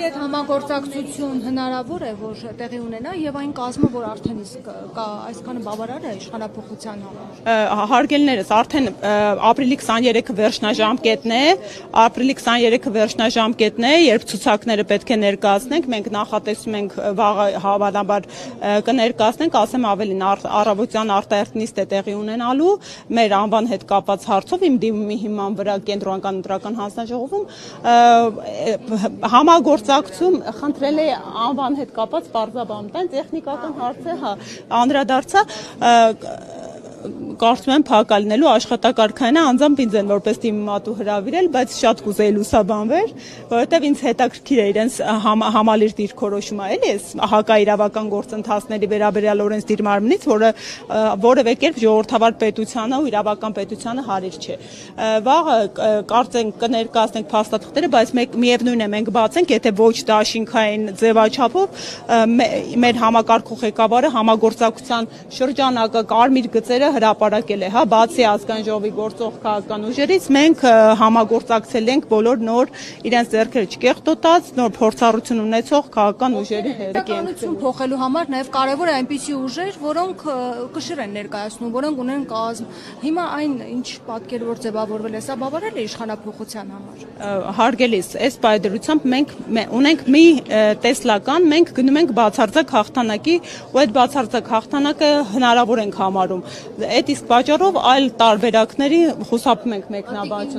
Կազմակերպությունների հետ համագործակցություն հնարավոր է, որ տեղի ունենա եւ այն կազմը, որ արդեն իսկ կա այսքանը բավարար է իշխանափոխության համար։ Հարգելիներս, արդեն ապրիլի 23-ը վերջնաժամկետն է, երբ ցուցակները պետք է ներկայացնենք, մենք նախատեսում ենք վաղը հավանաբար կներկայացնենք, ասեմ ավելին, առավոտյան արտահերտ է տեղի ունենալու մեր անվան հետ կապված հարցով իմ դիմումի հիման վրա կենտրոնական ընտրական հանձնաժողովում համագործակցում խնդրել է անվան հետ կապված պարզաբանության տեխնիկական հարց է անդրադարձա կարծում եմ փակ լինելու աշխատակարգային անձամբ ինձ են որպես դիմումատու հրավիրել, բայց շատ կուզեի լուսաբանվեր, որովհետև ինձ հետաքրքիր է իրենց համալիր դիրքորոշումը, էլի էս հակաիրավական գործընթացների վերաբերյալ օրենսդիր մարմնից, որը որևէ կերպ ժողովրդավար պետությանը ու իրավական պետությանը հարիր չէ։ Վաղը կարծենք կներկայացնենք փաստաթղթերը, բայց միևնույն է մենք բացենք, եթե ոչ դաշինքային ձևաչափով մեր համակարգող ղեկավարը համագործակցության շրջանակը կարմիր գծերը հրապարակել է, բացի ազգային ժողովի գործող քաղաքական ուժերից, մենք համագործակցել ենք բոլոր նոր իրենց ձեռքերը չկեղտոտած, նոր փորձառություն ունեցող քաղաքական ուժերի հետ։ Կանություն փոխելու համար նաև կարևոր է այնպիսի ուժեր, որոնք կշիռ են ներկայացնում, որոնք ունեն կազմ։ Հիմա այն ինչ պատկեր որ ձևավորվել է, սա բավարար է իշխանափոխության համար։ Հարգելիս, այս պայդրությամբ մենք ունենք մի տեսլական, մենք գնում ենք բացարձակ հաղթանակի ու այդ բացարձակ հաղթանակը հնարավոր ենք համարում։ Այդ իսկ պատճառով այլ տարբերակների խուսափում ենք մեկնաբանություն։